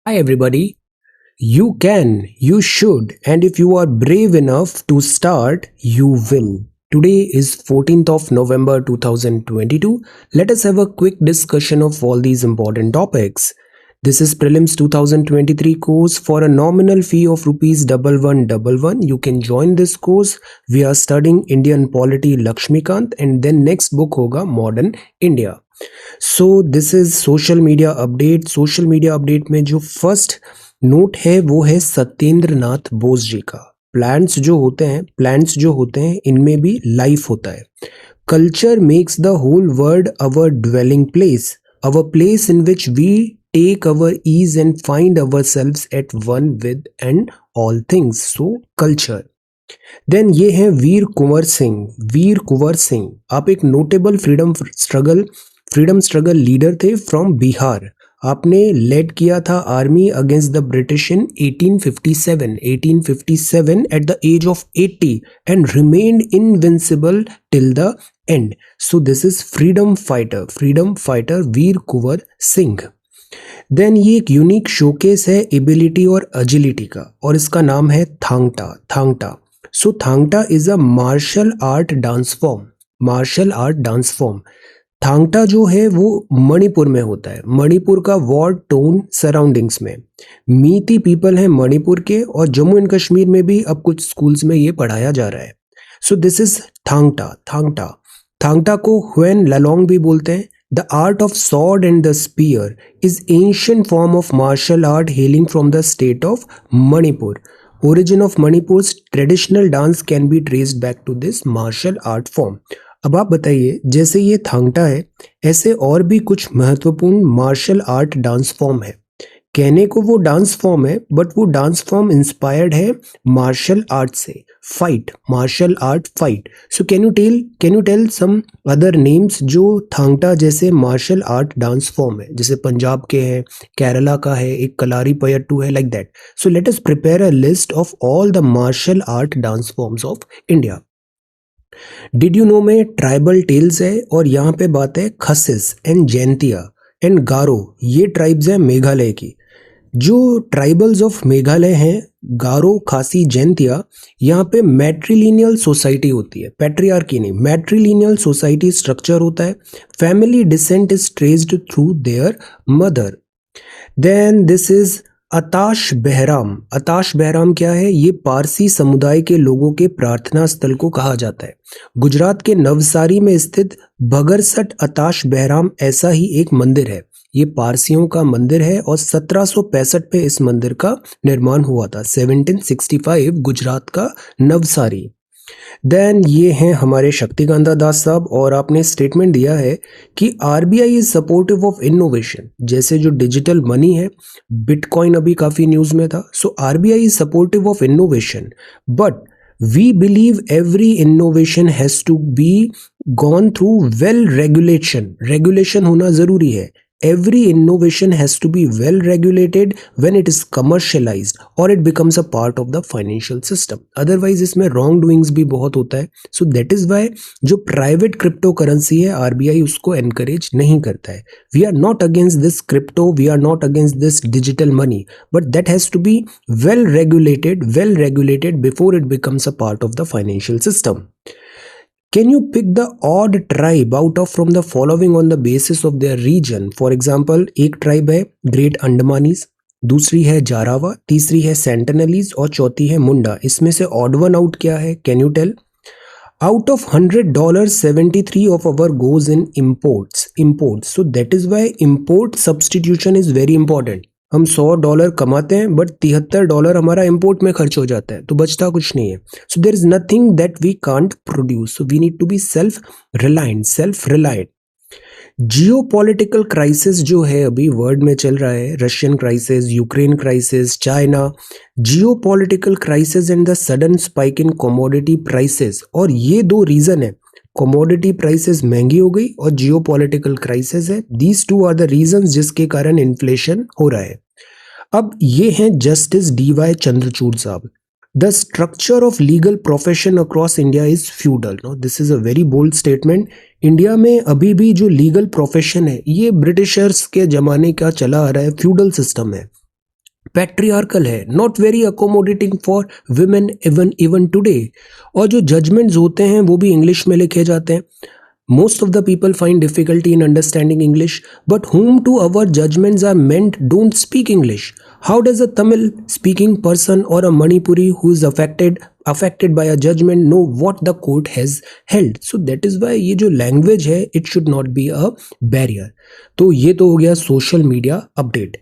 Hi, everybody. You can, you should, and if you are brave enough to start, you will. Today is 14th of November 2022. Let us have a quick discussion of all these important topics. This is Prelims 2023 course for a nominal fee of rupees 1111. You can join this course. We are studying Indian polity Lakshmikant and then next book hoga Modern India. So this is social media update. Social media update में जो first note है वो है सत्येंद्र नाथ बोस जी का। Plants जो होते हैं इनमें भी लाइफ होता है। Culture makes the whole world our dwelling place, our place in which we take our ease and find ourselves at one with and all things. So culture. Then ये है वीर कुंवर सिंह। वीर कुंवर सिंह आप एक नोटेबल फ्रीडम स्ट्रगल लीडर थे from Bihar. आपने led किया था army against the British in 1857 at the age of 80 and remained invincible till the end. So this is freedom fighter Veer Kunwar Singh. Then ये एक यूनिक शोकेस है एबिलिटी और एजिलिटी का और इसका नाम है Thangta. So Thangta is a martial art dance form. Thangta जो है वो मणिपुर में होता है। मणिपुर का वॉर टोन सराउंडिंग्स में मीती पीपल हैं मणिपुर के, और जम्मू एंड कश्मीर में भी अब कुछ स्कूल्स में ये पढ़ाया जा रहा है। सो दिस इज थांगटा को ह्वेन ललोंग भी बोलते हैं। The art of sword and the spear is ancient form of martial art hailing from the state of Manipur. Origin of Manipur's traditional dance can be traced back to this martial art form. अब आप बताइए, जैसे ये थांगटा है ऐसे और भी कुछ महत्वपूर्ण मार्शल आर्ट डांस फॉर्म है। कहने को वो डांस फॉर्म है बट वो डांस फॉर्म इंस्पायर्ड है मार्शल आर्ट से। Martial art fight. So can you tell some other names जो थांगटा जैसे मार्शल आर्ट डांस फॉर्म है, जैसे पंजाब के हैं, केरला का है, एक कलारी पयट्टू है, like that. So let us prepare a list of all the martial art dance forms of India. Did you know में ट्राइबल टेल्स है और यहाँ पे बात है खसिस एंड जैंतिया एंड गारो। ये ट्राइब्स हैं मेघालय की। जो ट्राइबल्स ऑफ मेघालय हैं, गारो, खासी, जैंतिया, यहाँ पे मैट्रिलिनियल सोसाइटी होती है, पैट्रियार्की नहीं, मैट्रिलिनियल सोसाइटी स्ट्रक्चर होता है। Family descent is traced through their mother. Then this is Atash Behram क्या है? ये पारसी समुदाय के लोगों के प्रार्थना स्थल को कहा जाता है। गुजरात के नवसारी में स्थित भगरसट अताश बहराम ऐसा ही एक मंदिर है। ये पारसियों का मंदिर है और 1765 में इस मंदिर का निर्माण हुआ था। 1765 गुजरात का नवसारी। देन ये हैं हमारे शक्तिकांता दास साहब, और आपने स्टेटमेंट दिया है कि RBI is supportive of innovation. जैसे जो डिजिटल मनी है, बिटकॉइन अभी काफी न्यूज में था। So RBI is supportive of innovation but we believe every innovation has to be gone through well regulation होना जरूरी है। Every innovation has to be well regulated when it is commercialized or it becomes a part of the financial system. Otherwise इसमें wrong doings भी बहुत होता है। So that is why जो private cryptocurrency है RBI उसको encourage नहीं करता है। We are not against this crypto, we are not against this digital money, but that has to be well regulated before it becomes a part of the financial system. Can you pick the odd tribe out of from the following on the basis of their region? For example, एक tribe है great Andamanese, दूसरी है जारावा, तीसरी है Sentinelese और चौथी है मुंडा। इसमें से ऑड वन आउट क्या है? Can you tell? Out of $100, 73 of our goes in imports. So that is why import substitution is very important. हम $100 कमाते हैं बट $73 हमारा इंपोर्ट में खर्च हो जाता है, तो बचता कुछ नहीं है। So there is nothing that we can't produce, so we need to be self reliant. Geo political crisis जो है अभी वर्ल्ड में चल रहा है, Russian crisis, Ukraine crisis, China, geo political crisis and the sudden spike in commodity prices, और ये दो रीजन है। कमोडिटी प्राइसेस महंगी हो गई और जियो पॉलिटिकल क्राइसिस है। These two are the reason जिसके कारण इन्फ्लेशन हो रहा है। अब ये हैं जस्टिस DY चंद्रचूड़ साहब। The structure of legal profession across India is feudal. No, this is a very bold statement. India में अभी भी जो लीगल प्रोफेशन है ये ब्रिटिशर्स के जमाने का चला आ रहा है, फ्यूडल सिस्टम है। पैट्रियार्कल है, not very accommodating for women even today. और जो जजमेंट्स होते हैं वो भी इंग्लिश में लिखे जाते हैं। Most of the people find difficulty in understanding English, but whom to our judgments are meant don't speak English. How does a Tamil speaking person or a Manipuri who is affected by a judgment know what the court has held? So that is why ये जो language है it should not be a barrier. तो ये तो हो गया social media update।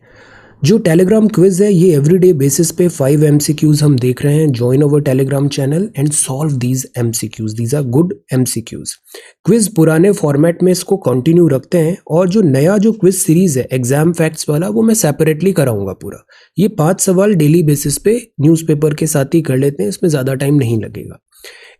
जो Telegram quiz है ये एवरीडे बेसिस पे 5 MCQs हम देख रहे हैं। Join our Telegram channel and solve these MCQs, these are good MCQs। Quiz पुराने फॉर्मेट में इसको कंटिन्यू रखते हैं और जो नया जो क्विज सीरीज है एग्जाम फैक्ट्स वाला वो मैं सेपरेटली कराऊंगा पूरा। ये 5 सवाल डेली बेसिस पे न्यूज़पेपर के साथ ही कर लेते हैं, इसमें ज़्यादा टाइम नहीं लगेगा।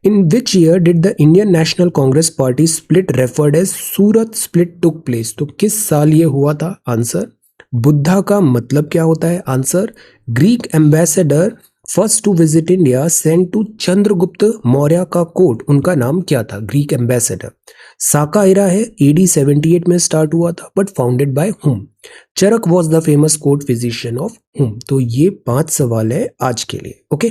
In which year did the Indian National Congress Party split referred as Surat split took place? तो किस साल ये हुआ था? आंसर बुद्धा का मतलब क्या होता है? Answer Greek ambassador first to visit India sent to Chandragupta Maurya का कोर्ट, उनका नाम क्या था? Greek ambassador. साका एरा है, AD 78 में स्टार्ट हुआ था, but founded by whom? Charak was the famous court physician of whom? तो ये 5 सवाल है आज के लिए। ओके,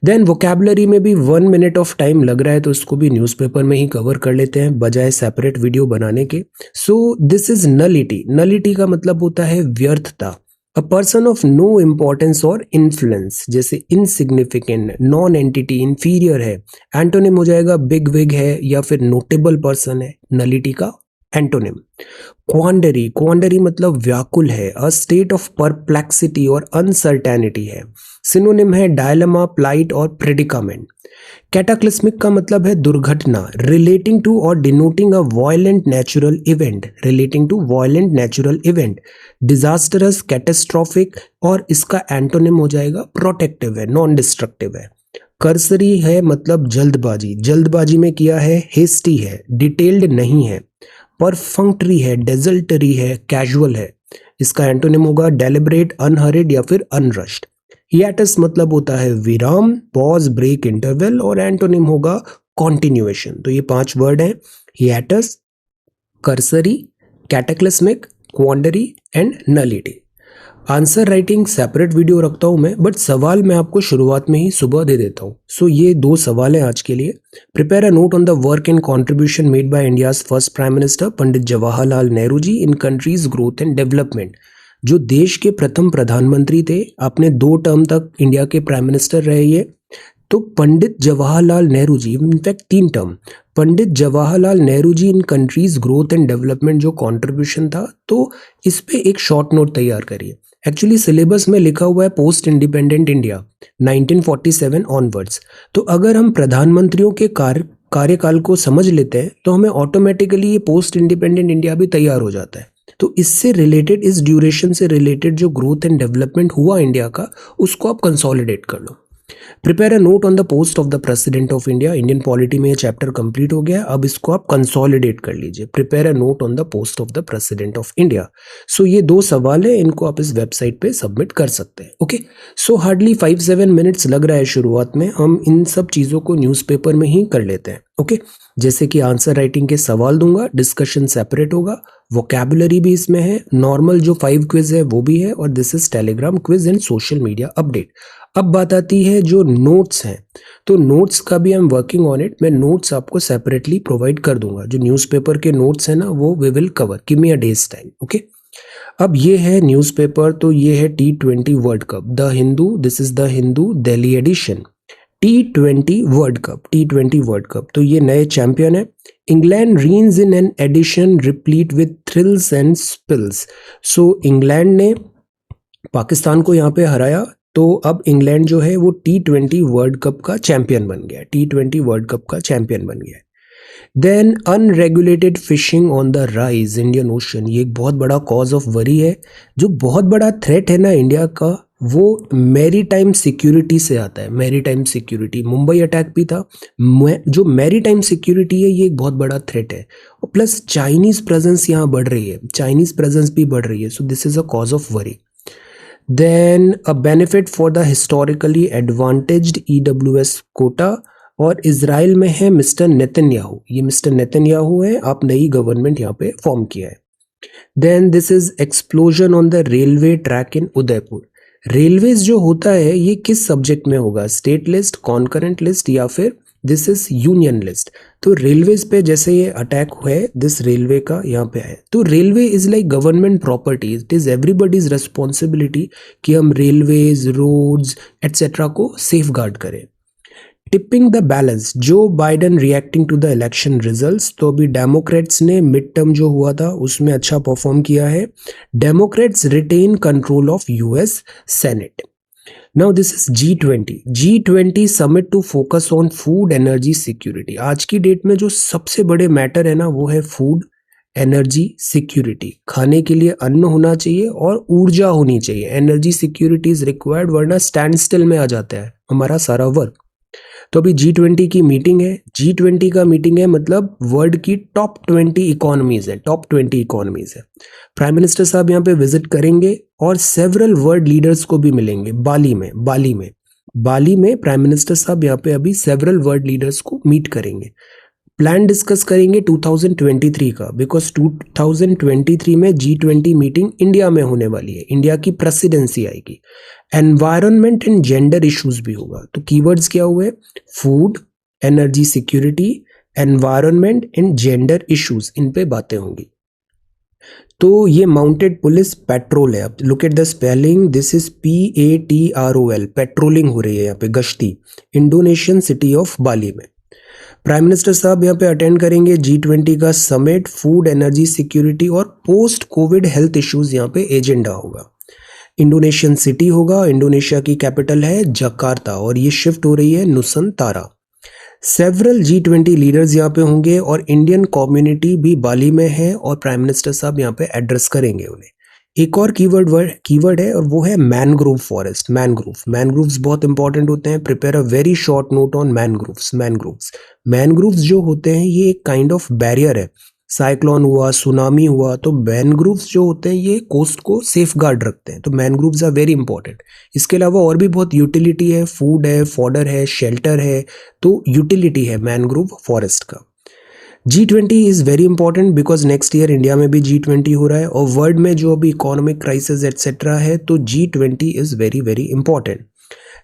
देन वोकैबुलरी में भी 1 मिनट ऑफ टाइम लग रहा है तो इसको भी न्यूज़पेपर में ही कवर कर लेते हैं बजाय सेपरेट वीडियो बनाने के। So this is nullity. Nullity का मतलब होता है व्यर्थता। A person of no importance और इन्फ्लुएंस, जैसे इनसिग्निफिकेंट, नॉन एंटिटी, इंफीरियर है। एंटोनिम हो जाएगा बिग विग है या फिर नोटेबल पर्सन है, नलिटी का एंटोनिम। क्वांडरी, क्वांडरी मतलब व्याकुल है। अ स्टेट ऑफ परप्लेक्सिटी और अनसर्टेनिटी है। सिनोनिम है डायलेमा, प्लाइट और प्रेडिकामेंट। कैटाक्लिस्मिक का मतलब है दुर्घटना, रिलेटिंग टू और denoting a violent natural event, relating to violent natural event. Disastrous, catastrophic और इसका एंटोनिम हो जाएगा प्रोटेक्टिव है, नॉन डिस्ट्रक्टिव है। कर्सरी है मतलब जल्दबाजी, जल्दबाजी में किया है, हेस्टी है, डिटेल्ड नहीं है। परफंक्टरी है, डेजल्टरी है, कैजुअल है। इसका एंटोनिम होगा डेलिब्रेट, अनहरिड या फिर अनरश्ड। हियाटस मतलब होता है विराम, पॉज, ब्रेक, इंटरवल और एंटोनिम होगा कॉन्टिन्यूएशन। तो ये 5 वर्ड हैं, hiatus, cursory, cataclysmic, quandary and nullity. Answer writing separate video रखता हूं मैं, बट सवाल मैं आपको शुरुआत में ही सुबह दे देता हूं। सो ये 2 सवाल हैं आज के लिए। Prepare a note on the work and contribution made by India's first prime minister Pandit Jawaharlal Nehru ji in country's growth and development. जो देश के प्रथम प्रधानमंत्री थे, आपने 2 टर्म तक इंडिया के प्राइम मिनिस्टर रहे ये, तो Pandit Jawaharlal Nehru ji, in fact 3 term. Pandit Jawaharlal Nehru ji in country's growth and development जो कंट्रीब्यूशन था, तो इस पे एक शॉर्ट नोट तैयार करिए। एक्चुअली सिलेबस में लिखा हुआ है पोस्ट इंडिपेंडेंट इंडिया 1947 ऑनवर्ड्स। तो अगर हम प्रधानमंत्रियों के कार्यकाल को समझ लेते हैं तो हमें ऑटोमेटिकली ये पोस्ट इंडिपेंडेंट इंडिया भी तैयार हो जाता है। तो इससे रिलेटेड, इस ड्यूरेशन से रिलेटेड जो ग्रोथ एंड डेवलपमेंट हुआ इंडिया का, उसको आप कंसोलिडेट कर लो। Prepare a note on the post of the president of India. Indian polity में ये चैप्टर कंप्लीट हो गया, अब इसको आप कंसोलिडेट कर लीजिए। Prepare a note on the post of the president of India. So ये 2 सवाल है, इनको आप इस वेबसाइट पे सबमिट कर सकते हैं। ओके, सो हार्डली 5-7 मिनट्स लग रहा है शुरुआत में, हम इन सब चीज़ों को न्यूज़पेपर में ही कर लेते हैं। ओके, जैसे कि आंसर राइटिंग के सवाल दूंगा, डिस्कशन सेपरेट होगा, वोकैबुलरी भी इसमें है, नॉर्मल जो 5 क्विज है वो भी है, और this is Telegram quiz and social media update. अब बात आती है जो नोट्स हैं, तो नोट्स का भी I am working on it. मैं नोट्स आपको सेपरेटली प्रोवाइड कर दूंगा। जो न्यूज़पेपर के नोट्स हैं ना, वो we will cover, give me a day's time. Okay, अब ये है न्यूज़पेपर, तो ये है T20 world cup, the Hindu, this is the Hindu Delhi edition. T20 world cup, T20 world cup, तो ये नए चैंपियन है। England reigns in an edition replete with thrills and spills. So England ने पाकिस्तान को यहाँ पे हराया, तो अब इंग्लैंड जो है वो T20 वर्ल्ड कप का चैंपियन बन गया, T20 वर्ल्ड कप का चैंपियन बन गया। Then unregulated fishing on the rise Indian Ocean, ये एक बहुत बड़ा कॉज ऑफ वरी है। जो बहुत बड़ा थ्रेट है ना इंडिया का, वो मैरीटाइम सिक्योरिटी से आता है। मैरीटाइम सिक्योरिटी, मुंबई अटैक भी था। जो मैरीटाइम सिक्योरिटी है ये एक बहुत बड़ा थ्रेट है, और प्लस चाइनीज प्रेजेंस यहाँ बढ़ रही है, चाइनीज प्रेजेंस भी बढ़ रही है। So this is a cause of worry. Then a benefit for the historically advantaged EWS quota, और इजराइल में है मिस्टर नेतन्याहू। ये मिस्टर नेतन्याहू है, आप नई गवर्नमेंट यहाँ पे फॉर्म किया है। Then this is explosion on the railway track in Udaipur. Railways जो होता है ये किस सब्जेक्ट में होगा, स्टेट लिस्ट, कॉन्करेंट लिस्ट या फिर दिस इज यूनियन लिस्ट। तो रेलवेज पे जैसे ये अटैक हुआ है दिस रेलवे का यहाँ पे है, तो railway is like government property, it is everybody's responsibility कि हम रेलवेज, रोड्स एटसेट्रा को सेफ गार्ड करें। टिपिंग द बैलेंस, जो Biden reacting to the election results, तो अभी डेमोक्रेट्स ने मिड टर्म जो हुआ था उसमें अच्छा परफॉर्म किया है। Democrats retain control of US Senate. Now this is G20 summit to focus on food energy security. आज की डेट में जो सबसे बड़े मैटर है ना वो है फूड एनर्जी सिक्योरिटी। खाने के लिए अन्न होना चाहिए और ऊर्जा होनी चाहिए। एनर्जी सिक्योरिटी इज रिक्वायर्ड, वरना स्टैंड स्टिल में आ जाता है हमारा सारा वर्क। तो अभी G20 की मीटिंग है। G20 का मीटिंग है मतलब वर्ल्ड की टॉप 20 इकोनॉमीज है, टॉप 20 इकोनॉमीज है। प्राइम मिनिस्टर साहब यहाँ पे विजिट करेंगे और सेवरल वर्ल्ड लीडर्स को भी मिलेंगे बाली में प्राइम मिनिस्टर साहब यहाँ पे अभी सेवरल वर्ल्ड लीडर्स को मीट करेंगे। प्लान डिस्कस करेंगे 2023 का, बिकॉज 2023 में G20 मीटिंग इंडिया में होने वाली है, इंडिया की प्रेसिडेंसी आएगी। एनवायरनमेंट एंड जेंडर इश्यूज भी होगा। तो कीवर्ड्स क्या हुए, food, energy security, environment and gender issues, इन पे बातें होंगी। तो ये माउंटेड पुलिस पेट्रोल है। अब look at the spelling, this is PATROL, patrolling हो रही है यहाँ पे, गश्ती, इंडोनेशियन सिटी ऑफ बाली में। प्राइम मिनिस्टर साहब यहाँ पे अटेंड करेंगे G20 का समिट। फूड एनर्जी सिक्योरिटी और पोस्ट कोविड हेल्थ इश्यूज यहाँ पे एजेंडा होगा। इंडोनेशियन सिटी होगा, इंडोनेशिया की कैपिटल है जकार्ता और ये शिफ्ट हो रही है नुसंतारा। सेवरल G20 लीडर्स यहाँ पे होंगे और इंडियन कम्युनिटी भी बाली में है और प्राइम मिनिस्टर साहब यहाँ पे एड्रेस करेंगे उन्हें। एक और कीवर्ड है और वो है मैनग्रोव फॉरेस्ट। मैनग्रोव्स बहुत इंपॉर्टेंट होते हैं। Prepare a very short note on mangroves जो होते हैं ये एक काइंड ऑफ बैरियर है। साइक्लोन हुआ, सुनामी हुआ, तो मैनग्रोव्स जो होते हैं ये कोस्ट को सेफ गार्ड रखते हैं। तो मैनग्रोव्स आर वेरी इंपॉर्टेंट। इसके अलावा और भी बहुत यूटिलिटी है, फूड है, फॉडर है, शेल्टर है, तो यूटिलिटी है मैनग्रोव फॉरेस्ट का। G20 is very important because next year India में भी G20 हो रहा है और वर्ल्ड में जो अभी इकोनॉमिक क्राइसिस एटसेट्रा है, तो G20 is very very important.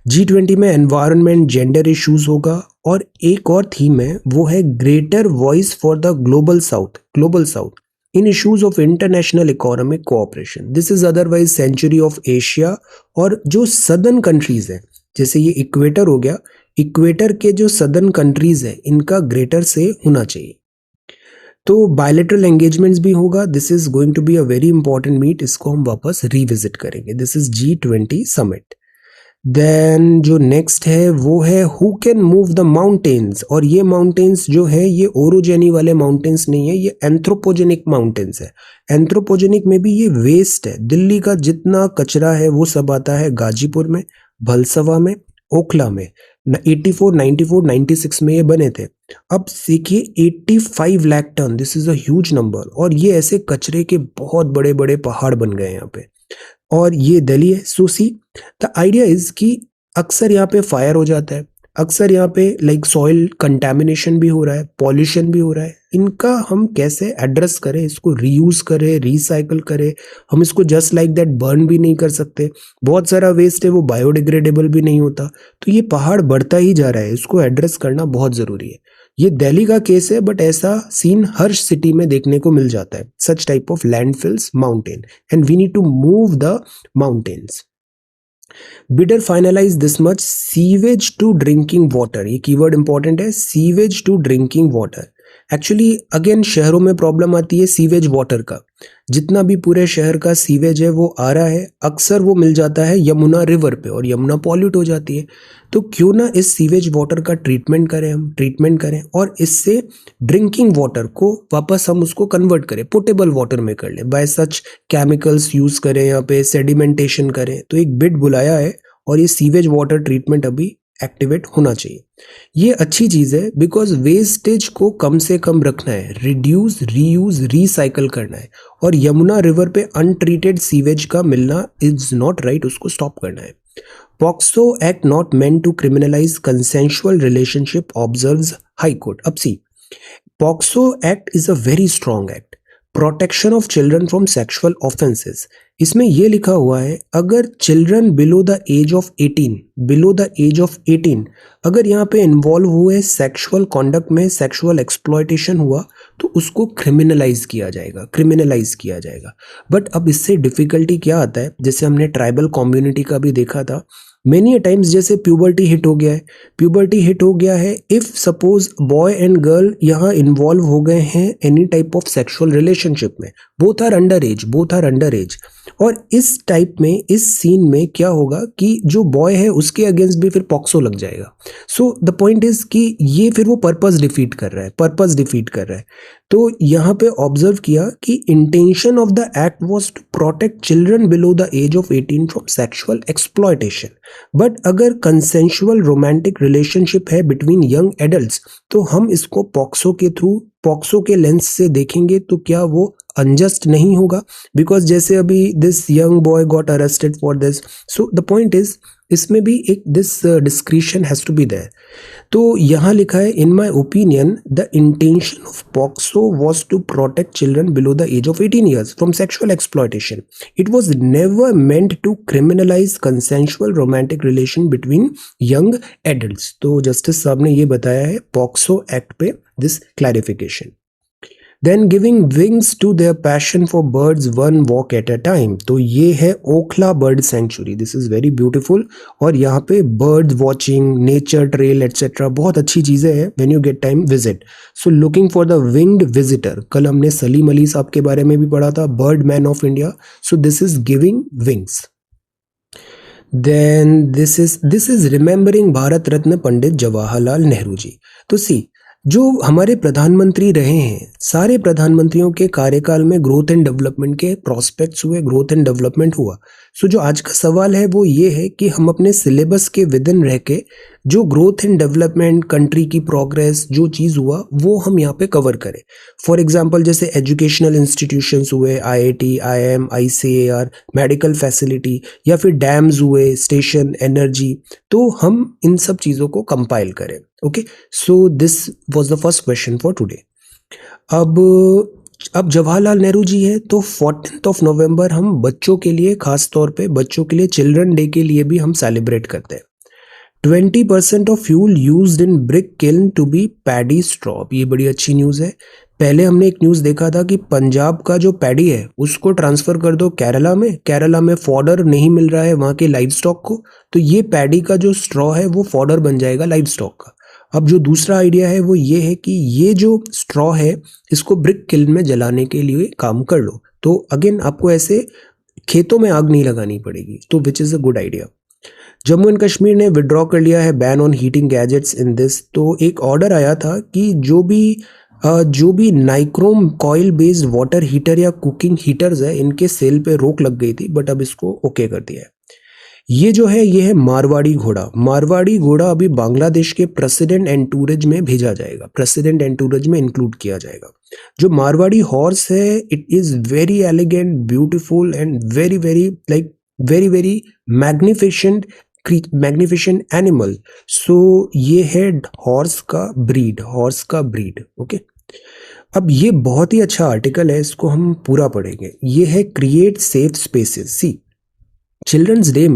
G20 में एनवायरनमेंट, जेंडर इश्यूज होगा और एक और थीम है वो है greater voice for the global south in issues of international economic cooperation. This is otherwise century of Asia. और जो सदर्न कंट्रीज है, जैसे ये इक्वेटर हो गया, इक्वेटर के जो सदर्न कंट्रीज है इनका ग्रेटर से होना चाहिए। तो बायलैटरल एंगेजमेंट्स भी होगा। This is going to be a very important meet, इसको हम वापस रिविजिट करेंगे। This is G20 summit. Then जो नेक्स्ट है वो है who can move the mountains. और ये माउंटेन्स जो है ये ओरोजेनी वाले माउंटेन्स नहीं है, ये एंथ्रोपोजेनिक माउंटेन्स है। एंथ्रोपोजेनिक में भी ये वेस्ट है। दिल्ली का जितना कचरा है वो सब आता है गाजीपुर में, भलसवा में, ओखला में। 84, 94, 96 में ये बने थे। अब देखिए 85 lakh ton, this is a huge number. और ये ऐसे कचरे के बहुत बड़े बड़े पहाड़ बन गए यहाँ पे। और ये दिल्ली है। सोसी द आइडिया इज कि अक्सर यहाँ पे फायर हो जाता है, अक्सर यहाँ पे लाइक सॉइल कंटेमिनेशन भी हो रहा है, पॉल्यूशन भी हो रहा है। इनका हम कैसे एड्रेस करें, इसको रीयूज करें, रिसाइकल करें। हम इसको जस्ट लाइक दैट बर्न भी नहीं कर सकते। बहुत सारा वेस्ट है वो बायोडिग्रेडेबल भी नहीं होता। तो ये पहाड़ बढ़ता ही जा रहा है, इसको एड्रेस करना बहुत ज़रूरी है। ये दिल्ली का केस है बट ऐसा सीन हर सिटी में देखने को मिल जाता है। Such type of landfills, mountain, and we need to move the mountains. Bidder finalise this much sewage to drinking water. ये कीवर्ड इंपॉर्टेंट है, sewage to drinking water. Actually again शहरों में प्रॉब्लम आती है सीवेज वाटर का। जितना भी पूरे शहर का सीवेज है वो आ रहा है, अक्सर वो मिल जाता है यमुना रिवर पे और यमुना पॉल्यूट हो जाती है। तो क्यों ना इस सीवेज वाटर का ट्रीटमेंट करें और इससे ड्रिंकिंग वाटर को वापस हम उसको कन्वर्ट करें, पोर्टेबल वाटर में कर लें। बाय सच केमिकल्स यूज करें, यहाँ पे सेडिमेंटेशन करें। तो एक बिड बुलाया है और ये सीवेज वाटर ट्रीटमेंट अभी एक्टिवेट होना चाहिए। ये अच्छी चीज़ है बिकॉज वेस्टेज को कम से कम रखना है, रिड्यूस, रीयूज, रिसाइकल करना है। और यमुना रिवर पे अनट्रीटेड सीवेज का मिलना इज नॉट राइट, उसको स्टॉप करना है। POCSO act not meant to criminalise consensual relationship, observes high court. अब see, POCSO act is a very strong act. Protection of children from sexual offences, इसमें ये लिखा हुआ है अगर children below the age of 18 अगर यहाँ पे इन्वॉल्व हुए सेक्सुअल कॉन्डक्ट में, सेक्सुअल एक्सप्लॉयटेशन हुआ तो उसको क्रिमिनलाइज किया जाएगा। बट अब इससे डिफिकल्टी क्या आता है, जैसे हमने ट्राइबल कम्युनिटी का भी देखा था, मेनी टाइम्स जैसे प्यूबर्टी हिट हो गया है, if suppose boy and girl यहाँ इन्वॉल्व हो गए हैं any type of sexual relationship में, बोथ आर अंडर एज, और इस टाइप में, इस सीन में क्या होगा कि जो बॉय है उसके अगेंस्ट भी फिर पॉक्सो लग जाएगा। सो द पॉइंट इज कि ये फिर वो पर्पस डिफीट कर रहा है। तो यहाँ पे ऑब्जर्व किया कि intention of the act was to protect children below the age of 18 from sexual exploitation. But अगर कंसेंशुअल रोमांटिक रिलेशनशिप है बिटवीन यंग एडल्ट्स तो हम इसको पॉक्सो के लेंस से देखेंगे तो क्या वो अनजस्ट नहीं होगा, बिकॉज जैसे अभी this young boy got arrested for this. So the point is इसमें भी एक this discretion has to be there. तो यहाँ लिखा है in my opinion the intention of POCSO was to protect children below the age of 18 years from sexual exploitation. It was never meant to criminalise consensual romantic relation between young adults. तो justice साहब ने ये बताया है POCSO act पे this clarification. Then giving wings to their passion for birds one walk at a time, तो ये है Okhla bird sanctuary, this is very beautiful. और यहाँ पे bird watching, nature trail etcetera बहुत अच्छी चीज़ें हैं, when you get time visit. So looking for the winged visitor, कल हमने सलीम अली साहब के बारे में भी पढ़ा था, bird man of India. So this is giving wings. Then this is remembering Bharat Ratna Pandit Jawaharlal Nehru ji. तो सी जो हमारे प्रधानमंत्री रहे हैं, सारे प्रधानमंत्रियों के कार्यकाल में ग्रोथ एंड डेवलपमेंट के प्रोस्पेक्ट्स हुए, ग्रोथ एंड डेवलपमेंट हुआ। सो जो आज का सवाल है वो ये है कि हम अपने सिलेबस के विद इन रह के जो ग्रोथ एंड डेवलपमेंट, कंट्री की प्रोग्रेस, जो चीज़ हुआ वो हम यहाँ पे कवर करें। फॉर एग्जांपल जैसे एजुकेशनल इंस्टीट्यूशंस हुए, IIT, IIM, ICAR, medical facility, या फिर डैम्स हुए, स्टेशन, एनर्जी, तो हम इन सब चीज़ों को कंपाइल करें। Okay, so this was the first question for today. अब जवाहरलाल नेहरू जी है तो 14 नवंबर हम बच्चों के लिए, खास तौर पे बच्चों के लिए चिल्ड्रन डे के लिए भी हम सेलिब्रेट करते हैं। 20% of fuel used in brick kiln to be paddy straw, ये बड़ी अच्छी न्यूज़ है। पहले हमने एक न्यूज़ देखा था कि पंजाब का जो पैडी है उसको ट्रांसफ़र कर दो केरला में फॉडर नहीं मिल रहा है वहाँ के लाइव स्टॉक को, तो ये पैडी का जो स्ट्रॉ है वो फॉडर बन जाएगा लाइव स्टॉक का। अब जो दूसरा आइडिया है वो ये है कि ये जो स्ट्रॉ है इसको ब्रिक किल्न में जलाने के लिए काम कर लो, तो अगेन आपको ऐसे खेतों में आग नहीं लगानी पड़ेगी, तो which is a good idea. Jammu and Kashmir ने विड्रॉ कर लिया है ban on heating gadgets in this. तो एक ऑर्डर आया था कि जो भी nichrome coil based water heater या कुकिंग हीटर्स है इनके सेल पे रोक लग गई थी, बट अब इसको ओके कर दिया है। ये जो है ये है मारवाड़ी घोड़ा अभी बांग्लादेश के प्रेसिडेंट एंटूरेज में भेजा जाएगा, प्रेसिडेंट एंटूरेज में इंक्लूड किया जाएगा। जो मारवाड़ी हॉर्स है it is very elegant, beautiful and very very magnificent animal. So ये है हॉर्स का ब्रीड। ओके, अब ये बहुत ही अच्छा आर्टिकल है, इसको हम पूरा पढ़ेंगे। ये है क्रिएट सेफ स्पेसेस। सी चिल्ड्रंस डे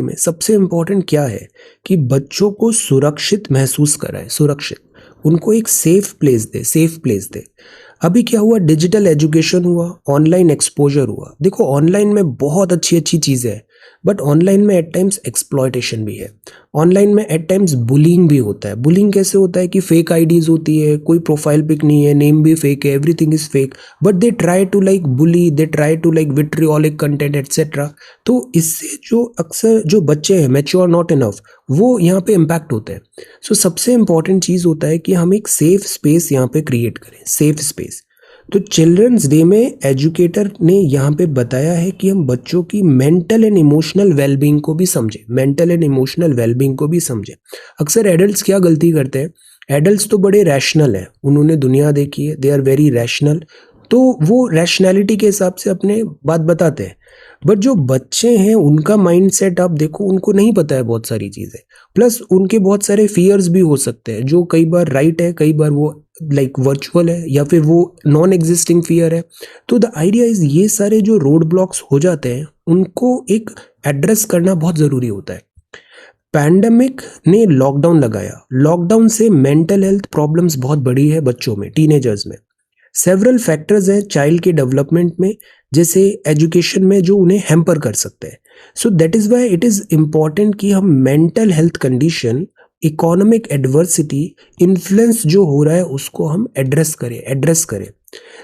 में सबसे इम्पोर्टेंट क्या है कि बच्चों को सुरक्षित महसूस कराए, उनको एक सेफ प्लेस दे। अभी क्या हुआ, डिजिटल एजुकेशन हुआ, ऑनलाइन एक्सपोजर हुआ। देखो ऑनलाइन में बहुत अच्छी चीज़ें हैं, बट ऑनलाइन में एट टाइम्स एक्सप्लॉयटेशन भी है, ऑनलाइन में एट टाइम्स बुलिंग भी होता है। बुलिंग कैसे होता है कि फेक आईडीज होती है, कोई प्रोफाइल पिक नहीं है, नेम भी फेक है, everything is fake, but they try to like bully, they try to like vitriolic content etcetera. तो इससे जो अक्सर जो बच्चे हैं मैच्योर नॉट इनफ, वो यहाँ पे इम्पैक्ट होते हैं। सो सबसे इंपॉर्टेंट चीज़ होता है कि हम एक सेफ स्पेस यहाँ पे क्रिएट करें, सेफ स्पेस। तो चिल्ड्रंस डे में एजुकेटर ने यहाँ पे बताया है कि हम बच्चों की मेंटल एंड इमोशनल वेलबींग को भी समझें। अक्सर एडल्ट्स क्या गलती करते हैं, एडल्ट्स तो बड़े रैशनल हैं, उन्होंने दुनिया देखी है, दे आर वेरी रैशनल, तो वो रैशनैलिटी के हिसाब से अपने बात बताते हैं। बट जो बच्चे हैं उनका माइंडसेट आप देखो, उनको नहीं पता है बहुत सारी चीज़ें, प्लस उनके बहुत सारे फियर्स भी हो सकते हैं जो कई बार राइट है, कई बार वो लाइक वर्चुअल है या फिर वो नॉन एग्जिस्टिंग फियर है। तो द आइडिया इज ये सारे जो रोड ब्लॉक्स हो जाते हैं उनको एक एड्रेस करना बहुत ज़रूरी होता है। पैंडेमिक ने लॉकडाउन लगाया, लॉकडाउन से मेंटल हेल्थ प्रॉब्लम्स बहुत बढ़ी है बच्चों में, टीनेजर्स में। सेवरल फैक्टर्स हैं चाइल्ड के डेवलपमेंट में, जैसे एजुकेशन में, जो उन्हें हैम्पर कर सकते हैं। So that is why it is important कि हम mental health condition, economic adversity, influence जो हो रहा है उसको हम एड्रेस करें।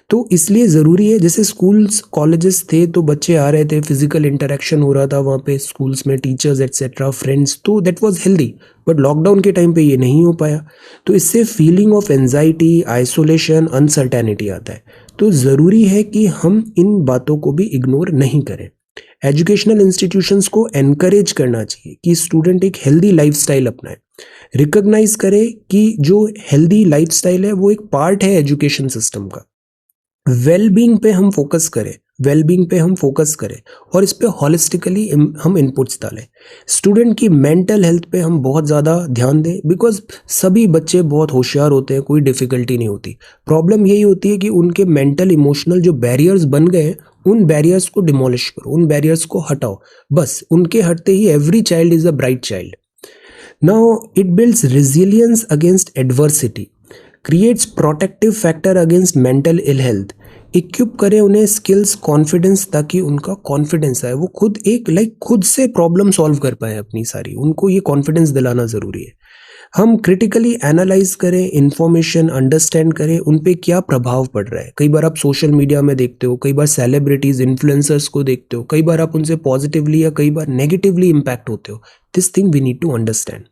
तो इसलिए ज़रूरी है, जैसे स्कूल्स कॉलेजेस थे तो बच्चे आ रहे थे, फिजिकल इंटरेक्शन हो रहा था वहाँ पे स्कूल्स में, टीचर्स एट्सेट्रा, फ्रेंड्स, तो that was healthy. But lockdown के टाइम पे ये नहीं हो पाया, तो इससे feeling of anxiety, isolation, uncertainty आता है। तो ज़रूरी है कि हम इन बातों को भी इग्नोर नहीं करें। एजुकेशनल इंस्टीट्यूशंस को एनकरेज करना चाहिए कि स्टूडेंट एक हेल्दी लाइफस्टाइल अपनाए, रिकॉग्नाइज करे कि जो हेल्दी लाइफस्टाइल है वो एक पार्ट है एजुकेशन सिस्टम का। वेलबींग पे हम फोकस करें और इस पे हॉलिस्टिकली हम इनपुट्स डालें। स्टूडेंट की मेंटल हेल्थ पे हम बहुत ज़्यादा ध्यान दें, बिकॉज सभी बच्चे बहुत होशियार होते हैं, कोई डिफ़िकल्टी नहीं होती। प्रॉब्लम यही होती है कि उनके मेंटल इमोशनल जो बैरियर्स बन गए हैं, उन बैरियर्स को डिमोलिश करो, उन बैरियर्स को हटाओ। बस उनके हटते ही every child is a bright child. Now it builds resilience against adversity, creates protective factor against mental ill health, equip करें उन्हें स्किल्स, कॉन्फिडेंस, ताकि उनका कॉन्फिडेंस आए, वो खुद एक खुद से प्रॉब्लम सॉल्व कर पाए अपनी सारी, उनको ये कॉन्फिडेंस दिलाना ज़रूरी है। हम क्रिटिकली एनालाइज करें, इंफॉर्मेशन अंडरस्टैंड करें, उन पे क्या प्रभाव पड़ रहा है। कई बार आप सोशल मीडिया में देखते हो, कई बार सेलिब्रिटीज, इन्फ्लुएंसर्स को देखते हो, कई बार आप उनसे पॉजिटिवली या कई बार नेगेटिवली इम्पैक्ट होते हो। This thing we need to understand.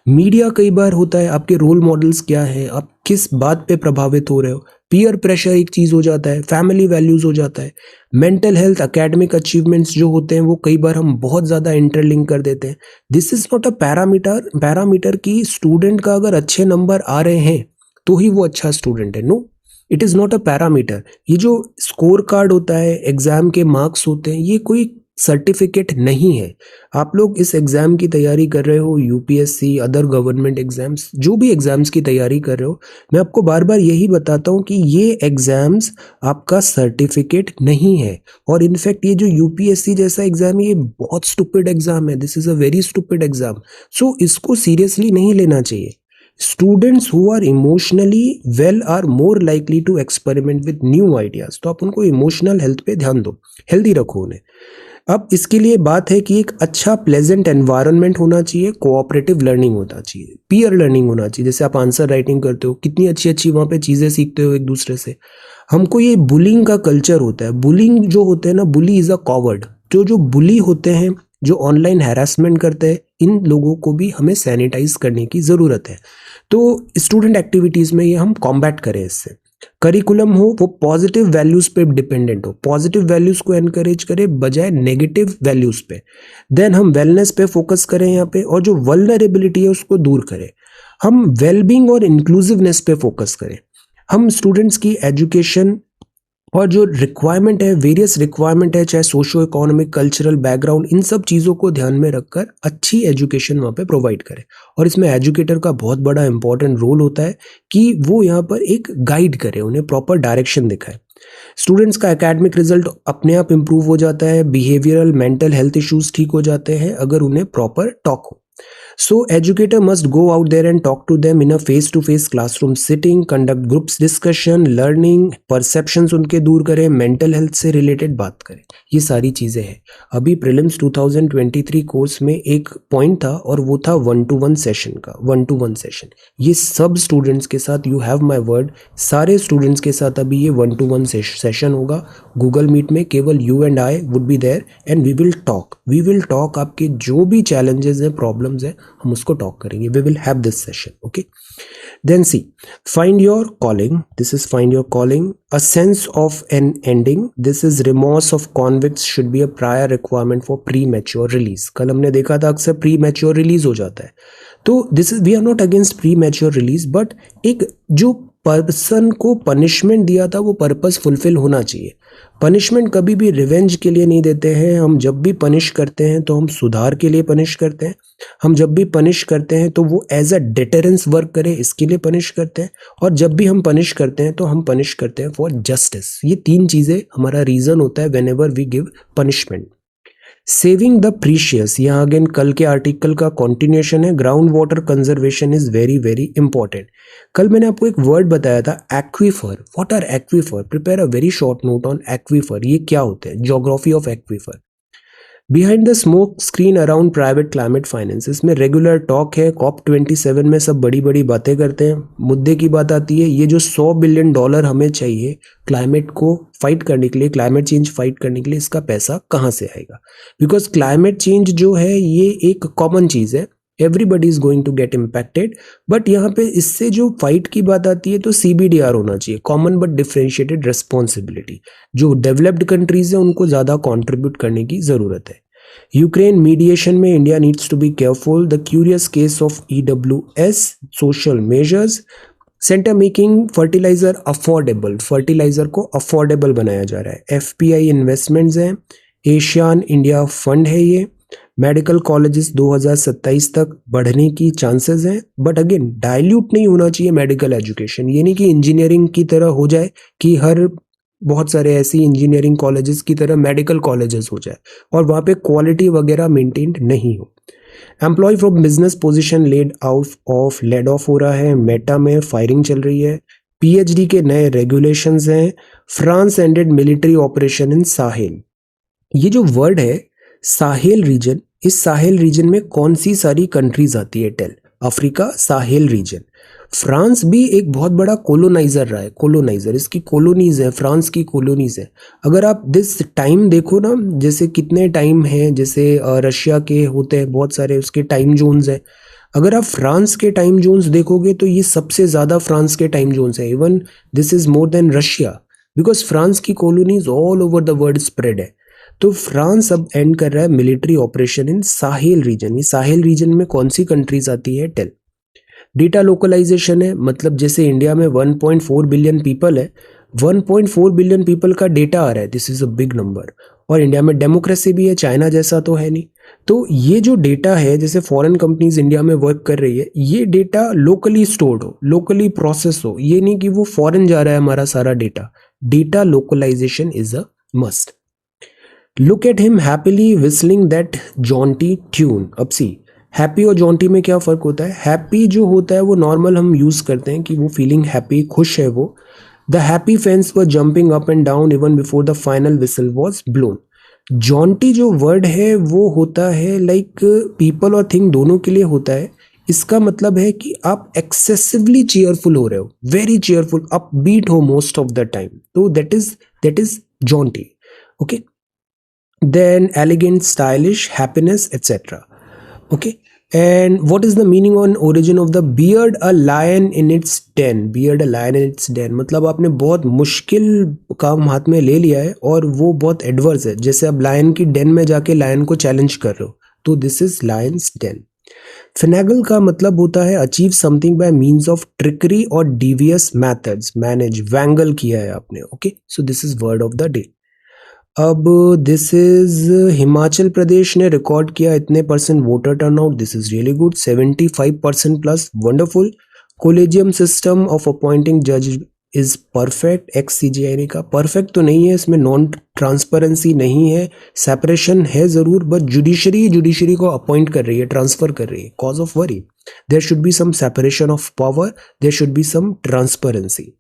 Media कई बार होता है, आपके रोल मॉडल्स क्या है, आप किस बात पे प्रभावित हो रहे हो। पीयर प्रेशर एक चीज़ हो जाता है, फैमिली वैल्यूज़ हो जाता है, मेंटल हेल्थ, एकेडमिक अचीवमेंट्स जो होते हैं वो कई बार हम बहुत ज़्यादा इंटरलिंक कर देते हैं। This is not a parameter कि स्टूडेंट का अगर अच्छे नंबर आ रहे हैं तो ही वो अच्छा स्टूडेंट है। No, it is not a parameter. ये जो स्कोर कार्ड होता है, एग्ज़ाम के मार्क्स होते हैं, ये कोई सर्टिफिकेट नहीं है। आप लोग इस एग्ज़ाम की तैयारी कर रहे हो, यूपीएससी, अदर गवर्नमेंट एग्ज़ाम्स, जो भी एग्ज़ाम्स की तैयारी कर रहे हो, मैं आपको बार बार यही बताता हूँ कि ये एग्ज़ाम्स आपका सर्टिफिकेट नहीं है। और इनफैक्ट ये जो यूपीएससी जैसा एग्ज़ाम है, ये बहुत स्टूपिड एग्ज़ाम है। This is a very stupid exam. So इसको सीरियसली नहीं लेना चाहिए। Students who are emotionally well are more likely to experiment with new ideas. तो आप उनको इमोशनल हेल्थ पे ध्यान दो, हेल्दी रखो उन्हें। अब इसके लिए बात है कि एक अच्छा प्लेजेंट एनवायरनमेंट होना चाहिए, कोऑपरेटिव लर्निंग होना चाहिए, पीयर लर्निंग होना चाहिए। जैसे आप आंसर राइटिंग करते हो, कितनी अच्छी अच्छी वहाँ पे चीज़ें सीखते हो एक दूसरे से। हमको ये बुलिंग का कल्चर होता है, बुलिंग जो होते हैं ना, बुली इज़ अ कॉवर्ड। जो बुली होते हैं, जो ऑनलाइन हैरेसमेंट करते हैं, इन लोगों को भी हमें सैनिटाइज करने की ज़रूरत है। तो स्टूडेंट एक्टिविटीज़ में ये हम कॉम्बैट करें इससे। करिकुलम हो वो पॉजिटिव वैल्यूज पे डिपेंडेंट हो, पॉजिटिव वैल्यूज को एनकरेज करें बजाय नेगेटिव वैल्यूज पे। देन हम वेलनेस पे फोकस करें यहाँ पे, और जो वल्नरेबिलिटी है उसको दूर करें। हम वेलबींग और इंक्लूसिवनेस पे फोकस करें। हम स्टूडेंट्स की एजुकेशन और जो रिक्वायरमेंट है, वेरियस रिक्वायरमेंट है, चाहे सोशो इकोनॉमिक, कल्चरल बैकग्राउंड, इन सब चीज़ों को ध्यान में रखकर अच्छी एजुकेशन वहाँ पे प्रोवाइड करें। और इसमें एजुकेटर का बहुत बड़ा इंपॉर्टेंट रोल होता है कि वो यहाँ पर एक गाइड करे, उन्हें प्रॉपर डायरेक्शन दिखाए। स्टूडेंट्स का एकेडमिक रिजल्ट अपने आप इम्प्रूव हो जाता है, बिहेवियरल मेंटल हेल्थ इश्यूज ठीक हो जाते हैं अगर उन्हें प्रॉपर टॉक हो। So educator must go out there and talk to them in a face-to-face classroom sitting, conduct groups discussion, learning, perceptions उनके दूर करें, mental health से related बात करें। ये सारी चीज़ें हैं। अभी प्रीलिम्स 2023 कोर्स में एक पॉइंट था और वो था 1-to-1 सेशन का, 1-to-1 सेशन। ये सब स्टूडेंट्स के साथ, यू हैव माई वर्ड, सारे स्टूडेंट्स के साथ अभी ये 1-to-1 सेशन होगा। गूगल मीट में केवल you and I would be there and we will talk. आपके जो भी चैलेंजेस हैं, प्रॉब्लम्स हैं, हम उसको टॉक करेंगे। We will have this session, okay. Then see, find your calling. This is find your calling, a sense of an ending. This is remorse of convicts should be a prior requirement for premature release. कल हमने देखा था अक्सर pre mature release हो जाता है, तो this is, we are not against premature release, but एक जो पर्सन को पनिशमेंट दिया था वो पर्पस फुलफिल होना चाहिए। पनिशमेंट कभी भी रिवेंज के लिए नहीं देते हैं। हम जब भी पनिश करते हैं तो हम सुधार के लिए पनिश करते हैं। हम जब भी पनिश करते हैं तो वो एज अ डिटरेंस वर्क करे इसके लिए पनिश करते हैं। और जब भी हम पनिश करते हैं तो हम पनिश करते हैं फॉर जस्टिस। ये तीन चीज़ें हमारा रीज़न होता है whenever we give punishment. Saving the precious, यहाँ अगेन कल के आर्टिकल का कॉन्टिन्यूशन है। Ground water conservation is very very important. कल मैंने आपको एक वर्ड बताया था aquifer. What are aquifer? Prepare a very short note on aquifer. ये क्या होते हैं? Geography of aquifer. Behind the smoke screen around private climate finance, इसमें रेगुलर टॉक है। COP27 में सब बड़ी बड़ी बातें करते हैं। मुद्दे की बात आती है, ये जो $100 बिलियन हमें चाहिए क्लाइमेट को फाइट करने के लिए, क्लाइमेट चेंज फाइट करने के लिए, इसका पैसा कहाँ से आएगा? बिकॉज क्लाइमेट चेंज जो है ये एक कॉमन चीज़ है, everybody is going to get impacted. But यहाँ पे इससे जो फाइट की बात आती है तो CBDR होना चाहिए, कॉमन बट डिफरेंशिएटेड रिस्पॉन्सिबिलिटी। जो डेवलप्ड कंट्रीज है उनको ज़्यादा कॉन्ट्रीब्यूट करने की ज़रूरत है। यूक्रेन मीडिएशन में India needs to be careful. The curious case of EWS social measures. Centre making fertiliser affordable, fertiliser को अफोर्डेबल बनाया जा रहा है। FPI इन्वेस्टमेंट्स हैं। एशियान इंडिया फंड है ये। मेडिकल कॉलेजेस 2027 तक बढ़ने की चांसेस हैं। बट अगेन डाइल्यूट नहीं होना चाहिए मेडिकल एजुकेशन। ये नहीं कि इंजीनियरिंग की तरह हो जाए कि हर बहुत सारे ऐसी इंजीनियरिंग कॉलेजेस की तरह मेडिकल कॉलेजेस हो जाए और वहाँ पे क्वालिटी वगैरह मेंटेन्ड नहीं हो। Employ from business position laid off हो रहा है। मेटा में फायरिंग चल रही है। PhD के नए रेगुलेशंस हैं। France ended military operation in Sahel. ये जो वर्ड है साहेल रीजन, इस साहेल रीजन में कौन सी सारी कंट्रीज आती है? Tell. Africa, Sahel region. France भी एक बहुत बड़ा कोलोनाइजर रहा है। कोलोनाइजर, इसकी कॉलोनीज है, फ्रांस की कॉलोनीज है। अगर आप दिस टाइम देखो ना, जैसे कितने टाइम हैं, जैसे रशिया के होते हैं बहुत सारे, उसके टाइम जोन्स हैं। अगर आप फ्रांस के टाइम जोन्स देखोगे तो ये सबसे ज़्यादा फ्रांस के टाइम जोन्स है। Even this is more than Russia, because France की colonies all over the world spread है। तो फ्रांस अब एंड कर रहा है military operation in Sahel region. ये साहेल रीजन में कौन सी कंट्रीज आती है? टेल। डेटा लोकलाइजेशन है, मतलब जैसे इंडिया में 1.4 बिलियन पीपल है, 1.4 बिलियन पीपल का डेटा आ रहा है। This is a big number. और इंडिया में डेमोक्रेसी भी है, चाइना जैसा तो है नहीं। तो ये जो डेटा है, जैसे फॉरेन कंपनीज इंडिया में वर्क कर रही है, ये डेटा लोकली स्टोर्ड हो, लोकली प्रोसेस हो। ये नहीं कि वो फॉरेन जा रहा है हमारा सारा data. Data localisation is a must. Look at him happily whistling that jaunty tune. अब सी, हैप्पी और जॉन्टी में क्या फ़र्क होता है? हैप्पी जो होता है वो नॉर्मल हम यूज़ करते हैं कि वो फीलिंग हैप्पी, खुश है वो। The happy fans were jumping up and down even before the final whistle was blown. Jonty जो वर्ड है वो होता है लाइक पीपल और थिंग दोनों के लिए होता है। इसका मतलब है कि आप एक्सेसिवली चेयरफुल हो रहे हो, वेरी चेयरफुल, अपबीट हो मोस्ट ऑफ द टाइम। तो that is Jonty. Okay. Then elegant, stylish, happiness, etc. Okay. And what is the meaning on origin of the beard a lion in its den? Beard a lion in its den मतलब आपने बहुत मुश्किल काम हाथ में ले लिया है और वो बहुत एडवर्स है। जैसे आप लायन की डेन में जाके लायन को चैलेंज कर रहे हो, तो दिस इज लायंस डेन। फिनेगल का मतलब होता है achieve something bye means of trickery और डिवियस मेथड्स। मैनेज, वैंगल किया है आपने। Okay, so this is word of the day. अब दिस इज हिमाचल प्रदेश ने रिकॉर्ड किया इतने percent voter turnout. This is really good, 75% plus, wonderful. Collegium system of appointing जज is perfect. XCGI ने कहा परफेक्ट तो नहीं है, इसमें नॉन ट्रांसपेरेंसी नहीं है, सेपरेशन है जरूर, बट जुडिशरी को अपॉइंट कर रही है, ट्रांसफर कर रही है। Cause of worry, there should be some separation of power, there should be some transparency.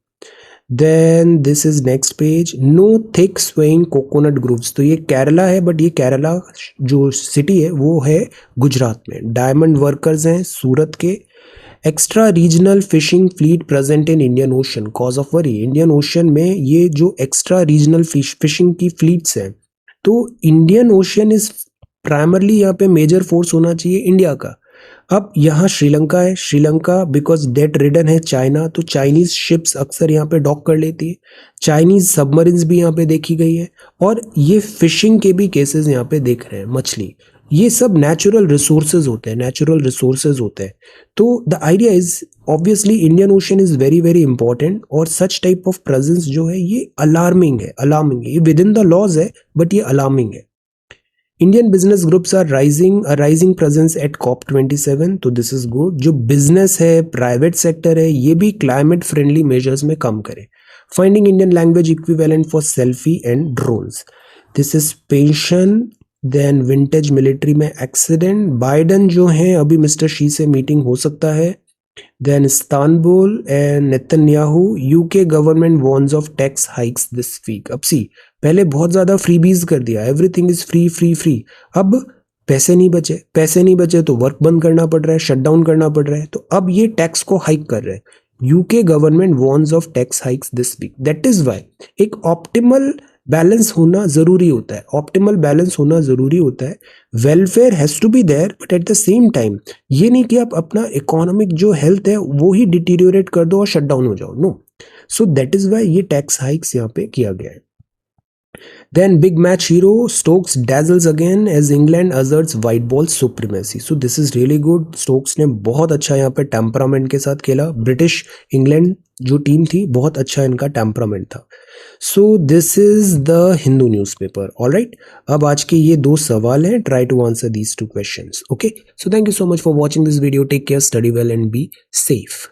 Then this is next page. No thick swaying coconut groups. तो ये केरला है, बट ये केरला जो सिटी है वो है गुजरात में। डायमंड वर्कर्स हैं सूरत के। Extra regional fishing fleet present in Indian ocean. Cause of worry, Indian ocean में ये जो एक्स्ट्रा रीजनल फिशिंग की फ्लीट्स हैं, तो इंडियन ओशन इज प्राइमरली यहाँ पे मेजर फोर्स होना चाहिए इंडिया का। अब यहाँ श्रीलंका है, श्रीलंका बिकॉज डेट रिडन है चाइना, तो चाइनीज शिप्स अक्सर यहाँ पे डॉक कर लेती है। चाइनीज सबमरीन्स भी यहाँ पे देखी गई है, और ये फिशिंग के भी केसेस यहाँ पे देख रहे हैं, मछली। ये सब नेचुरल रिसोर्सेज होते हैं, नेचुरल रिसोर्सेज होते हैं। तो the idea is obviously Indian ocean is very very important और सच टाइप ऑफ प्रेजेंस जो है ये अलार्मिंग है, ये विद इन द लॉज है बट ये अलार्मिंग है। Indian business groups are rising presence at COP27, तो दिस इज गुड। जो बिजनेस है, प्राइवेट सेक्टर है, ये भी क्लाइमेट फ्रेंडली मेजर्स में काम करे। Finding Indian language equivalent for selfie and drones, this is pension. Then vintage military में एक्सीडेंट, बाइडन जो है अभी मिस्टर शी से मीटिंग हो सकता है। Then Istanbul and Netanyahu, UK government warns of tax hikes this week. अब सी, पहले बहुत ज्यादा फ्रीबीज कर दिया, everything is free free free. अब पैसे नहीं बचे तो वर्क बंद करना पड़ रहा है, शट डाउन करना पड़ रहा है, तो अब ये टैक्स को हाइक कर रहे हैं। UK government warns of tax hikes this week. That is why एक ऑप्टिमल बैलेंस होना जरूरी होता है। Welfare has to be there, but at the same time ये नहीं कि आप अपना इकोनॉमिक जो हेल्थ है वो ही डिटीरियोरेट कर दो और शट डाउन हो जाओ, no. So that is why ये टैक्स हाइक्स यहाँ पे किया गया है। Then big match hero Stokes dazzles again as England asserts white ball supremacy. So this is really good. Stokes ने बहुत अच्छा यहाँ पे टेम्परामेंट के साथ खेला। ब्रिटिश इंग्लैंड जो टीम थी बहुत अच्छा इनका टेम्परामेंट था। So this is the Hindu newspaper. Alright, अब आज के ये 2 सवाल हैं, try to answer these 2 questions. Okay, so thank you so much for watching this video. Take care, study well and be safe.